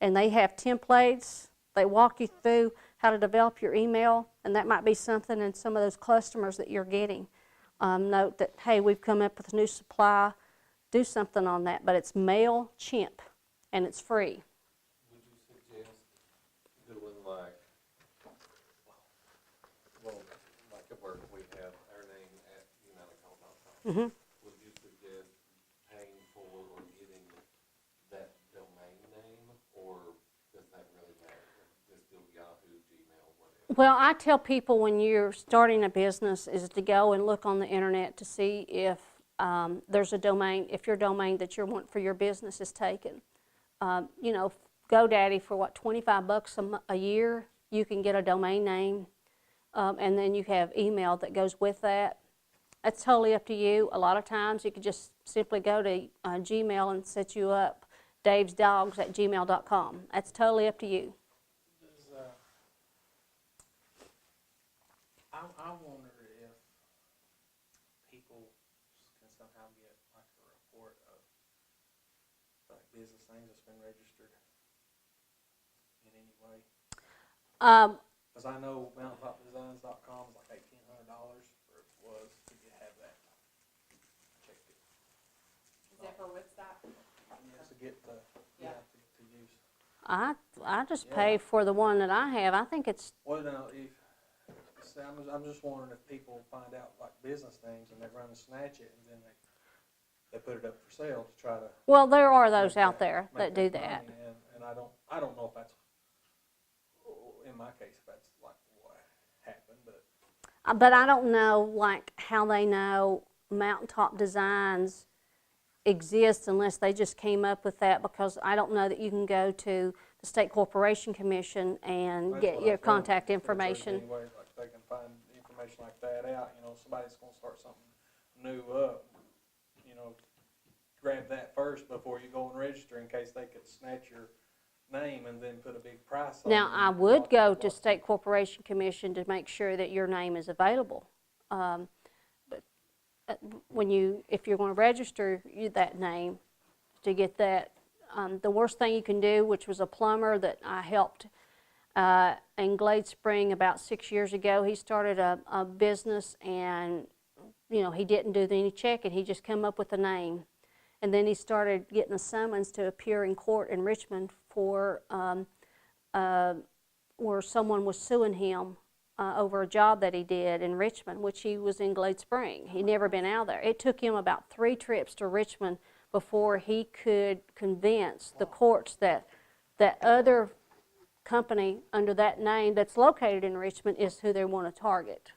Speaker 3: And they have templates. They walk you through how to develop your email, and that might be something in some of those customers that you're getting. Note that, hey, we've come up with a new supply. Do something on that. But it's MailChimp, and it's free.
Speaker 5: Would you suggest doing like, well, like at work, we have our name at humanicall.com.
Speaker 3: Mm-hmm.
Speaker 5: Would you suggest paying for or getting that domain name, or does that really matter? Just do Yahoo, Gmail, whatever?
Speaker 3: Well, I tell people when you're starting a business is to go and look on the internet to see if there's a domain, if your domain that you want for your business is taken. You know, GoDaddy for what, $25 a year, you can get a domain name, and then you have email that goes with that. That's totally up to you. A lot of times you can just simply go to Gmail and set you up davesdogs@gmail.com. That's totally up to you.
Speaker 1: I wonder if people can somehow get like a report of like business names that's been registered in any way. Because I know mountaintopdesigns.com is like $1,800 to have that. Checked it.
Speaker 2: Is that for a website?
Speaker 1: Yeah, to get the to use.
Speaker 3: I just pay for the one that I have. I think it's,
Speaker 1: Well, now I'm just wondering if people find out like business names and they run and snatch it and then they put it up for sale to try to.
Speaker 3: well, there are those out there
Speaker 1: make
Speaker 3: that do that.
Speaker 1: money, and I don't know if that's in my case if that's like what happened,
Speaker 3: But I don't know like how they know Mountaintop Designs exists unless they just came up with that, because I don't know that you can go to the State Corporation Commission and
Speaker 1: that's
Speaker 3: get
Speaker 1: what I
Speaker 3: your
Speaker 1: was wondering.
Speaker 3: contact
Speaker 1: If there's
Speaker 3: information.
Speaker 1: any way, like they can find information like that out. You know, somebody's going to start something new up. You know, grab that first before you go and register in case they could snatch your name and then put a big price on it.
Speaker 3: Now, I would go to State Corporation Commission to make sure that your name is available. But if you're going to register that name to get that, the worst thing you can do, which was a plumber that I helped in Glade Spring about 6 years ago, he started a business, and you know, he didn't do any checking. He just came up with a name. And then he started getting a summons to appear in court in Richmond for where someone was suing him over a job that he did in Richmond, which he was in Glade Spring. He'd never been out there. It took him about 3 trips to Richmond before he could convince the courts that that other company under that name that's located in Richmond is who they want to target.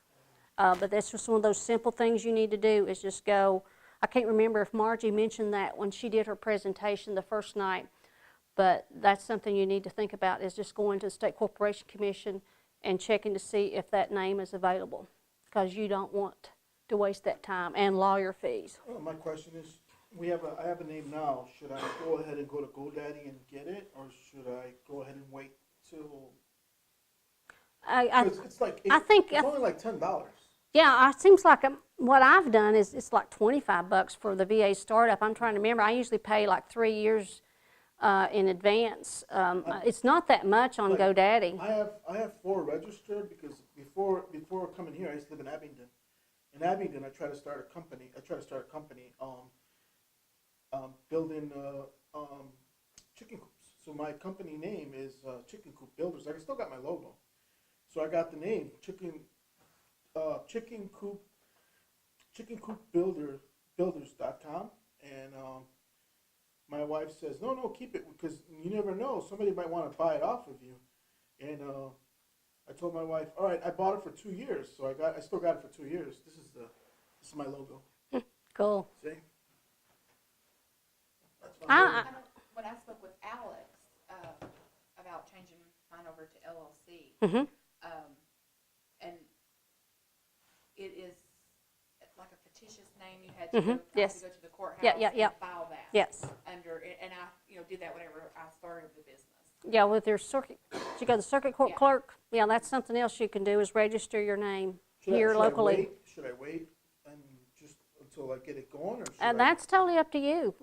Speaker 3: But that's just one of those simple things you need to do is just go. I can't remember if Margie mentioned that when she did her presentation the first night, but that's something you need to think about, is just going to the State Corporation Commission and checking to see if that name is available, because you don't want to waste that time and lawyer fees.
Speaker 4: Well, my question is, I have a name now. Should I go ahead and go to GoDaddy and get it, or should I go ahead and wait till? It's like it's only like $10.
Speaker 3: Yeah, it seems like what I've done is it's like $25 for the VA startup. I'm trying to remember. I usually pay like 3 years in advance. It's not that much on GoDaddy.
Speaker 4: I have 4 registered because before coming here, I used to live in Abingdon. In Abingdon, I tried to start a company. Building chicken coops. So my company name is Chicken Coop Builders. I still got my logo. So I got the name Chicken Coop Builders.com, and my wife says, no, keep it, because you never know, somebody might want to buy it off of you. And I told my wife, all right, I bought it for 2 years, so I still got it for 2 years. This is my logo.
Speaker 3: Cool.
Speaker 4: See? That's what I'm doing.
Speaker 2: When I spoke with Alex, changing mine over to LLC.
Speaker 3: Mhm.
Speaker 2: And it is like a fictitious name. You had to
Speaker 3: Mhm.
Speaker 2: go,
Speaker 3: Yes.
Speaker 2: to go to the courthouse
Speaker 3: Yeah.
Speaker 2: and file that.
Speaker 3: Yes.
Speaker 2: Under it, and I, did that whenever I started the business.
Speaker 3: Yeah, with your circuit, you go to the circuit court
Speaker 2: Yeah.
Speaker 3: clerk, yeah, that's something else you can do is register your name
Speaker 4: Should I-
Speaker 3: here
Speaker 4: should I
Speaker 3: locally.
Speaker 4: wait? Should I wait and just until I get it going, or should
Speaker 3: And
Speaker 4: I?
Speaker 3: that's totally up to you.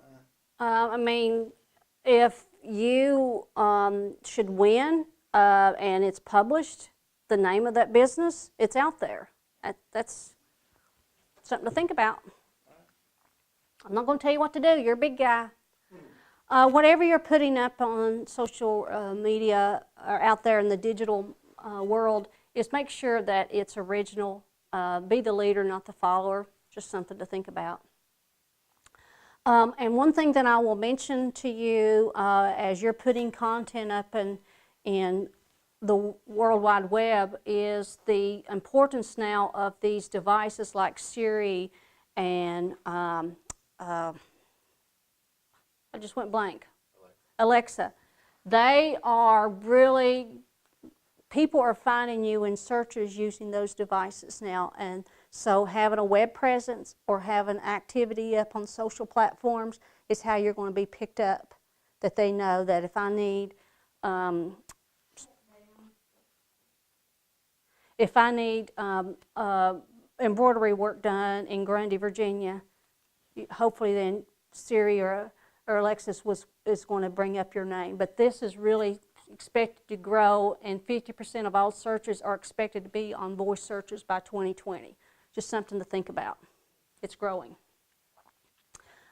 Speaker 3: I mean, if you should win and it's published, the name of that business, it's out there. That's something to think about. I'm not going to tell you what to do. You're a big guy. Whatever you're putting up on social media or out there in the digital world, is make sure that it's original. Be the leader, not the follower. Just something to think about. And one thing that I will mention to you as you're putting content up in the World Wide Web is the importance now of these devices like Siri and I just went blank. Alexa. They are really, people are finding you in searches using those devices now. And so having a web presence or having activity up on social platforms is how you're going to be picked up. That they know that if I need embroidery work done in Grundy, Virginia, hopefully then Siri or Alexis is going to bring up your name. But this is really expected to grow, and 50% of all searches are expected to be on voice searches by 2020. Just something to think about. It's growing.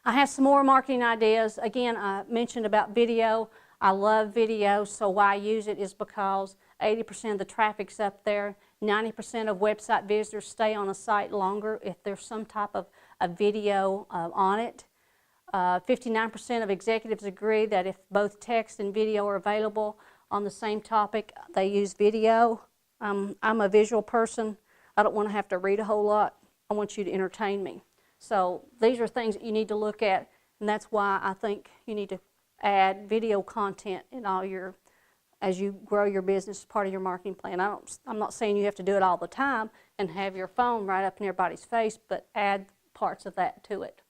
Speaker 3: I have some more marketing ideas. Again, I mentioned about video. I love video, so why I use it is because 80% of the traffic's up there. 90% of website visitors stay on a site longer if there's some type of a video on it. 59% of executives agree that if both text and video are available on the same topic, they use video. I'm a visual person. I don't want to have to read a whole lot. I want you to entertain me. So these are things that you need to look at, and that's why I think you need to add video content in all your, as you grow your business, part of your marketing plan. I'm not saying you have to do it all the time and have your phone right up in everybody's face, but add parts of that to it.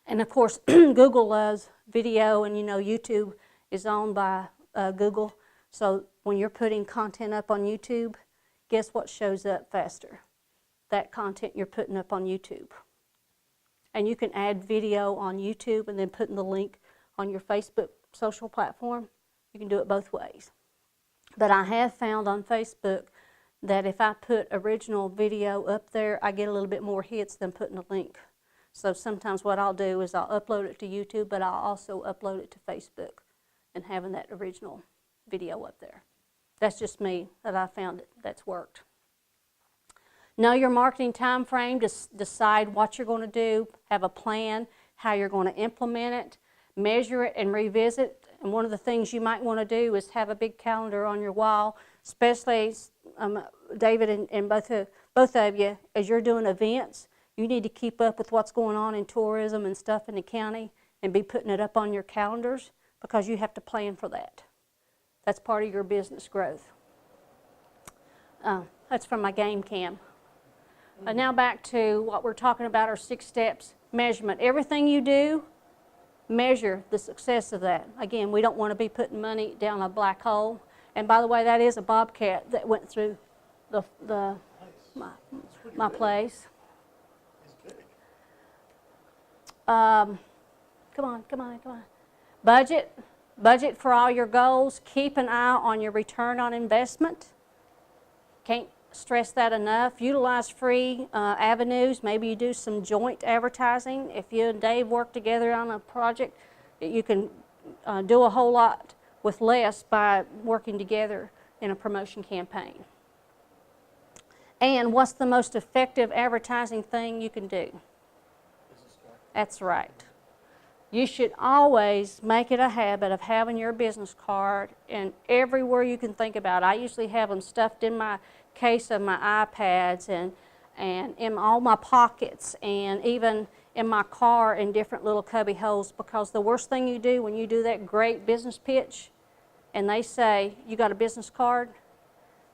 Speaker 3: And of course, Google loves video, and YouTube is owned by Google. So when you're putting content up on YouTube, guess what shows up faster? That content you're putting up on YouTube. And you can add video on YouTube and then putting the link on your Facebook social platform. You can do it both ways. But I have found on Facebook that if I put original video up there, I get a little bit more hits than putting a link. So sometimes what I'll do is I'll upload it to YouTube, but I'll also upload it to Facebook and having that original video up there. That's just me, that I found that's worked. Know your marketing time frame, just decide what you're going to do, have a plan, how you're going to implement it, measure it and revisit. And one of the things you might want to do is have a big calendar on your wall, especially David and both of you, as you're doing events. You need to keep up with what's going on in tourism and stuff in the county and be putting it up on your calendars because you have to plan for that. That's part of your business growth. That's from my game cam. Now back to what we're talking about, our 6 steps. Measurement. Everything you do, measure the success of that. Again, we don't want to be putting money down a black hole. And by the way, that is a bobcat that went through my place. Come on. Budget for all your goals. Keep an eye on your return on investment. Can't stress that enough. Utilize free avenues. Maybe you do some joint advertising. If you and Dave work together on a project, you can do a whole lot with less by working together in a promotion campaign. And what's the most effective advertising thing you can do? That's right. You should always make it a habit of having your business card and everywhere you can think about. I usually have them stuffed in my case of my iPads and in all my pockets and even in my car in different little cubby holes, because the worst thing you do when you do that great business pitch and they say, you got a business card?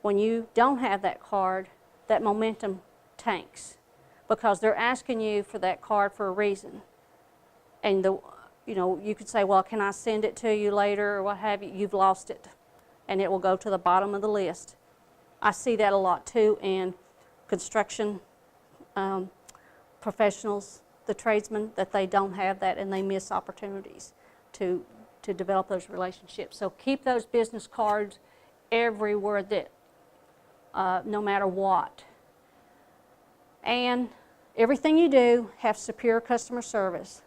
Speaker 3: When you don't have that card, that momentum tanks because they're asking you for that card for a reason. And you could say, well, can I send it to you later or what have you? You've lost it, and it will go to the bottom of the list. I see that a lot too in construction professionals, the tradesmen, that they don't have that and they miss opportunities to develop those relationships. So keep those business cards everywhere that, no matter what. And everything you do, have superior customer service.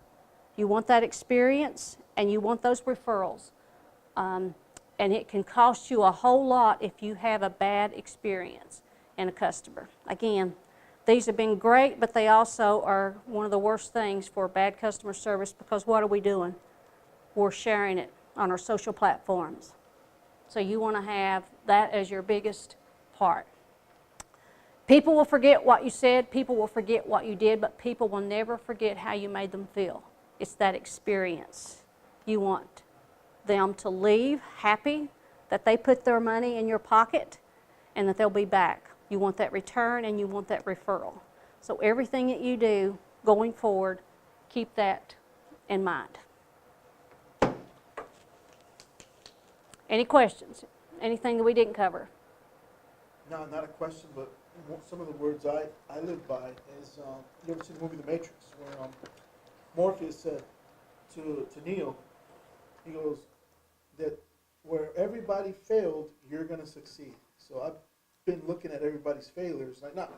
Speaker 3: You want that experience and you want those referrals. And it can cost you a whole lot if you have a bad experience in a customer. Again, these have been great, but they also are one of the worst things for bad customer service because what are we doing? We're sharing it on our social platforms. So you want to have that as your biggest part. People will forget what you said, people will forget what you did, but people will never forget how you made them feel. It's that experience. You want them to leave happy that they put their money in your pocket and that they'll be back. You want that return and you want that referral. So everything that you do going forward, keep that in mind. Any questions? Anything that we didn't cover?
Speaker 4: No, not a question, but some of the words I live by is, you ever seen the movie The Matrix, where Morpheus said to Neo, he goes, that where everybody failed, you're going to succeed. So I've been looking at everybody's failures, like not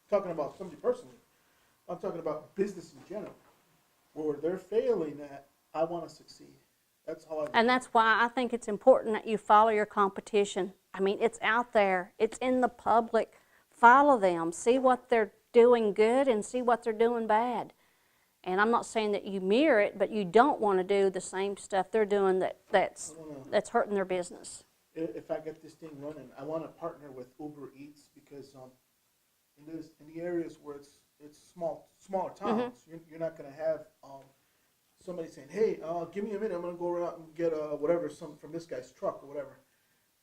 Speaker 4: talking about somebody personally, I'm talking about business in general. Where they're failing at, I want to succeed. That's how I.
Speaker 3: And that's why I think it's important that you follow your competition. I mean, it's out there. It's in the public. Follow them. See what they're doing good and see what they're doing bad. And I'm not saying that you mirror it, but you don't want to do the same stuff they're doing that's hurting their business.
Speaker 4: If I get this thing running, I want to partner with Uber Eats because in the areas where it's smaller towns, you're not going to have somebody saying, hey, give me a minute, I'm going to go around and get whatever from this guy's truck or whatever.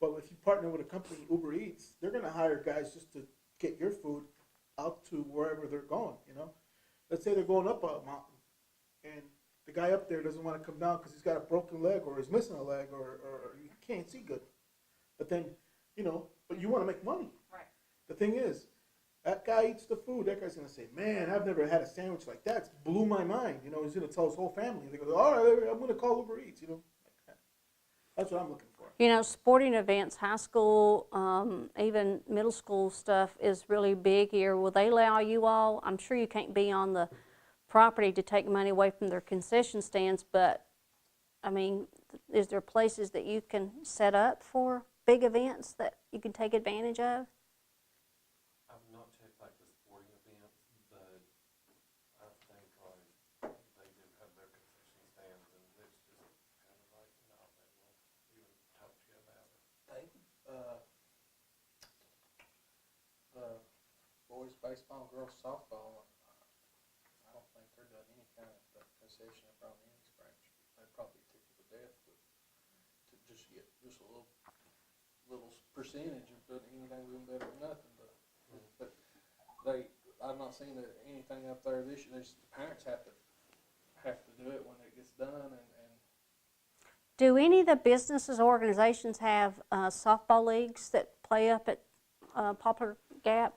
Speaker 4: But if you partner with a company, Uber Eats, they're going to hire guys just to get your food out to wherever they're going, you know. Let's say they're going up a mountain, and the guy up there doesn't want to come down because he's got a broken leg or he's missing a leg or he can't see good. But then, but you want to make money.
Speaker 2: Right.
Speaker 4: The thing is, that guy eats the food, that guy's going to say, man, I've never had a sandwich like that. It blew my mind. He's going to tell his whole family. They go, all right, I'm going to call Uber Eats, Like that. That's what I'm looking for.
Speaker 3: Sporting events, high school, even middle school stuff is really big here. Will they allow you all? I'm sure you can't be on the property to take money away from their concession stands, but, I mean, is there places that you can set up for big events that you can take advantage of?
Speaker 5: I've not checked like the sporting events, but I think like they do have their concession stands and it's just kind of like not that will even talk to you about it.
Speaker 1: The boys baseball, girls softball, I don't think they're doing any kind of concession around any Springs. They'd probably be tickled to death to just get just a little percentage of doing anything even better than nothing. But I've not seen anything up there this year. The parents have to do it when it gets done. And
Speaker 3: Do any of the businesses, organizations have softball leagues that play up at Poplar Gap?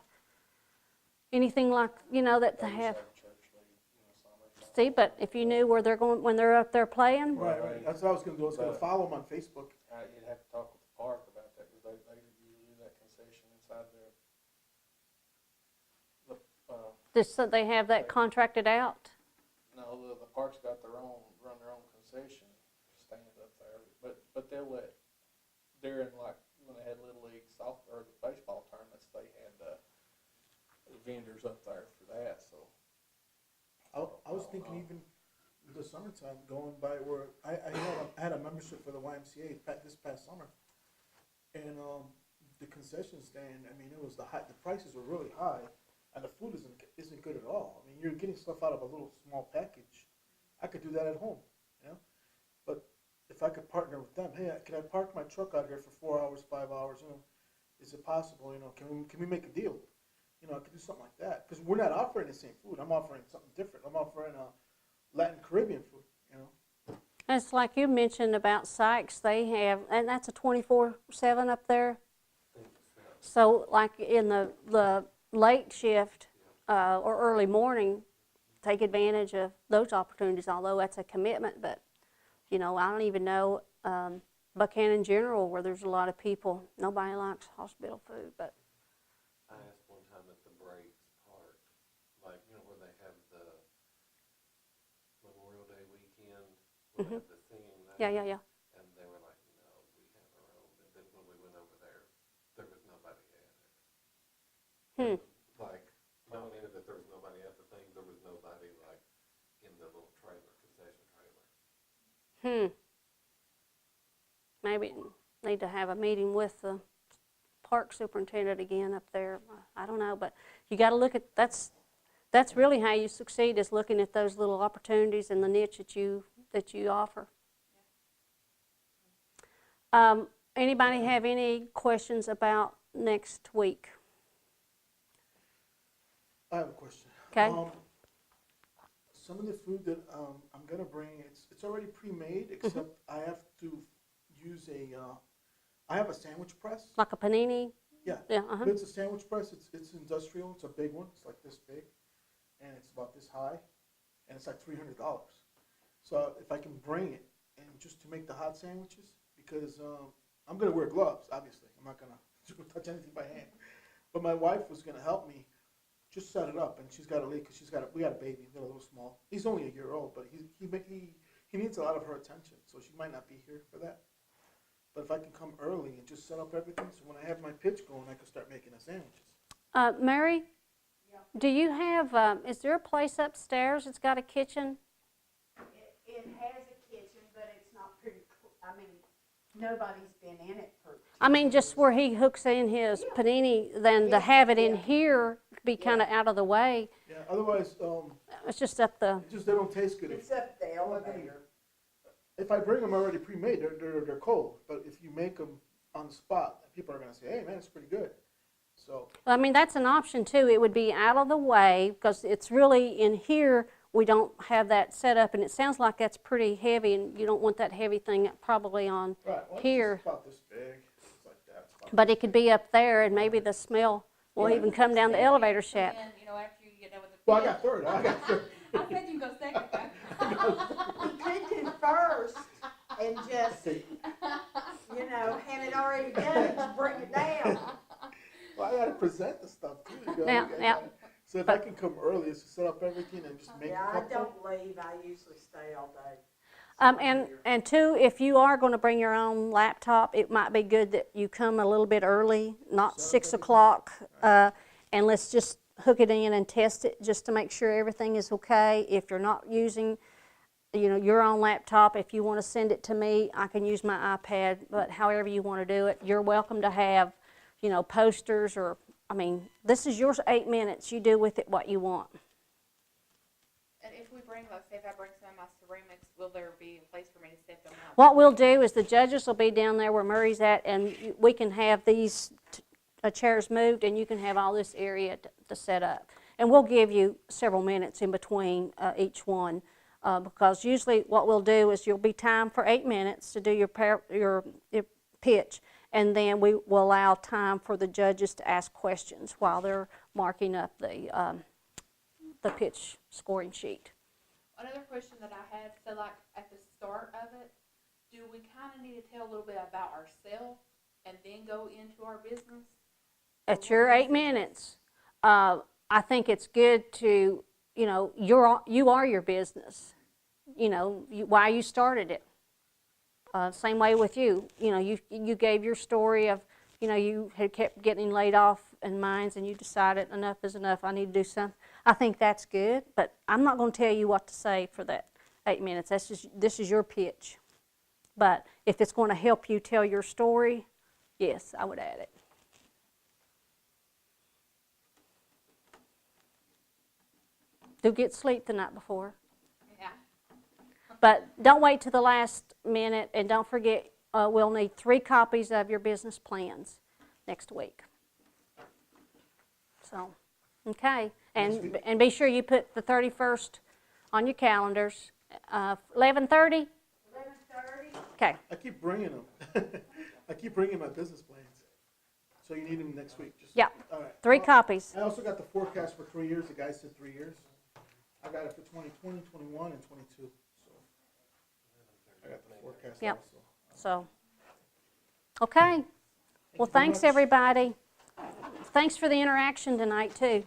Speaker 3: Anything like, that they have?
Speaker 1: Church league,
Speaker 3: See, but if you knew where they're going, when they're up there playing?
Speaker 4: Right. That's what I was going to do. I was going to follow them on Facebook.
Speaker 1: You'd have to talk with the park about that because they usually do that concession inside there.
Speaker 3: Just so they have that contracted out?
Speaker 1: No, the park's got run their own concession stand up there, but they'll let, during like when they had Little League or the baseball tournaments, they had vendors up there for that, so.
Speaker 4: I was thinking even the summertime going by where I had a membership for the YMCA this past summer, and the concession stand, I mean, the prices were really high, and the food isn't good at all. I mean, you're getting stuff out of a little small package. I could do that at home, But if I could partner with them, hey, can I park my truck out here for 4 hours, 5 hours, you know, is it possible, you know, can we make a deal? You know, I could do something like that, because we're not offering the same food, I'm offering something different, I'm offering Latin Caribbean food, you know.
Speaker 3: It's like you mentioned about Sykes, they have, and that's a 24/7 up there. So like in the late shift or early morning, take advantage of those opportunities, although that's a commitment. But, you know, I don't even know Buchanan General, where there's a lot of people, nobody likes hospital food. But
Speaker 5: I asked one time at the Breaks Park, like, you know, where they have the Memorial Day weekend, where they have the singing there.
Speaker 3: yeah.
Speaker 5: And they were like, no, we have our own. And then when we went over there was nobody at it.
Speaker 3: Hmm.
Speaker 5: Like, not only that there was nobody at the thing, there was nobody, like, in the little trailer, concession trailer.
Speaker 3: Maybe need to have a meeting with the park superintendent again up there. I don't know, but you got to look at, that's really how you succeed, is looking at those little opportunities and the niche that you offer. Anybody have any questions about next week?
Speaker 4: I have a question.
Speaker 3: Okay.
Speaker 4: Some of the food that I'm gonna bring, it's already pre-made, except I have to use I have a sandwich press.
Speaker 3: Like a panini?
Speaker 4: Yeah.
Speaker 3: Yeah.
Speaker 4: But it's a sandwich press. It's industrial. It's a big one. It's like this big, and it's about this high, and it's like $300. So if I can bring it, and just to make the hot sandwiches, because I'm gonna wear gloves. Obviously, I'm not gonna touch anything by hand. But my wife was gonna help me just set it up, and she's got a leak because we got a baby. We got a little small. He's only a year old, but he needs a lot of her attention, so she might not be here for that. But if I can come early and just set up everything, so when I have my pitch going, I can start making the sandwiches.
Speaker 3: Mary, do you have, is there a place upstairs that's got a kitchen?
Speaker 6: It has a kitchen, but it's not pretty, I mean, nobody's been in it for.
Speaker 3: I mean, just where he hooks in his panini, then to have it in here, be kind of out of the way.
Speaker 4: Yeah. Otherwise,
Speaker 3: It's just up the,
Speaker 4: they don't taste good.
Speaker 6: It's up the elevator.
Speaker 4: If I bring them already pre-made, they're cold. But if you make them on the spot, people are gonna say, "Hey, man, it's pretty good." So.
Speaker 3: I mean, that's an option too. It would be out of the way, because it's really in here, we don't have that set up, and it sounds like that's pretty heavy, and you don't want that heavy thing probably on
Speaker 4: Right. Well,
Speaker 3: here.
Speaker 4: It's about this big. It's like that. It's about
Speaker 3: But it could be up there, and maybe the smell will even come down the elevator shaft.
Speaker 2: And, you know, after you get done with the
Speaker 4: Well, I
Speaker 2: pitch,
Speaker 4: got third. I got third.
Speaker 2: I said you can go second.
Speaker 6: We could do first and just, you know, have it already done and just bring it down.
Speaker 4: Well, I gotta present the stuff too. You know?
Speaker 3: Now,
Speaker 4: So if I can come early, just to set up everything and just make
Speaker 6: Yeah,
Speaker 4: a
Speaker 6: I
Speaker 4: couple.
Speaker 6: don't leave, I usually stay all day.
Speaker 3: and two, if you are going to bring your own laptop, it might be good that you come a little bit early, not 6 o'clock, and let's just hook it in and test it just to make sure everything is okay. If you're not using, you know, your own laptop, if you want to send it to me, I can use my iPad. But however you want to do it, you're welcome to have, you know, posters or. I mean, this is yours 8 minutes. You do with it what you want.
Speaker 2: And if we bring, let's say if I bring some of my ceramics, will there be a place for me to set them up?
Speaker 3: What we'll do is the judges will be down there where Murray's at, and we can have these chairs moved, and you can have all this area to set up. And we'll give you several minutes in between each one, because usually what we'll do is you'll be timed for 8 minutes to do your pitch. And then we will allow time for the judges to ask questions while they're marking up the pitch scoring sheet.
Speaker 2: Another question that I had, so like at the start of it, do we kind of need to tell a little bit about ourselves and then go into our business?
Speaker 3: At your 8 minutes, I think it's good to, you know, you are your business. You know, why you started it. Same way with you. You know, you gave your story of, you know, you had kept getting laid off in mines and you decided enough is enough, I need to do something. I think that's good, but I'm not going to tell you what to say for that 8 minutes. This is your pitch. But if it's going to help you tell your story, yes, I would add it. Do get sleep the night before.
Speaker 2: Yeah.
Speaker 3: But don't wait to the last minute, and don't forget we'll need 3 copies of your business plans next week. So, okay,
Speaker 4: Next week?
Speaker 3: and be sure you put the 31st on your calendars. 11:30?
Speaker 6: 11:30.
Speaker 3: Okay,
Speaker 4: I keep bringing them. I keep bringing my business plans. So you need them next week? Just,
Speaker 3: yeah,
Speaker 4: all right.
Speaker 3: 3
Speaker 4: Well,
Speaker 3: copies.
Speaker 4: I also got the forecast for 3 years. The guy said 3 years. I got it for 2020, 21, and 22. So I got the forecast
Speaker 3: Yep.
Speaker 4: also.
Speaker 3: So, okay.
Speaker 4: Thank you
Speaker 3: Well,
Speaker 4: very
Speaker 3: thanks,
Speaker 4: much.
Speaker 3: everybody. Thanks for the interaction tonight, too.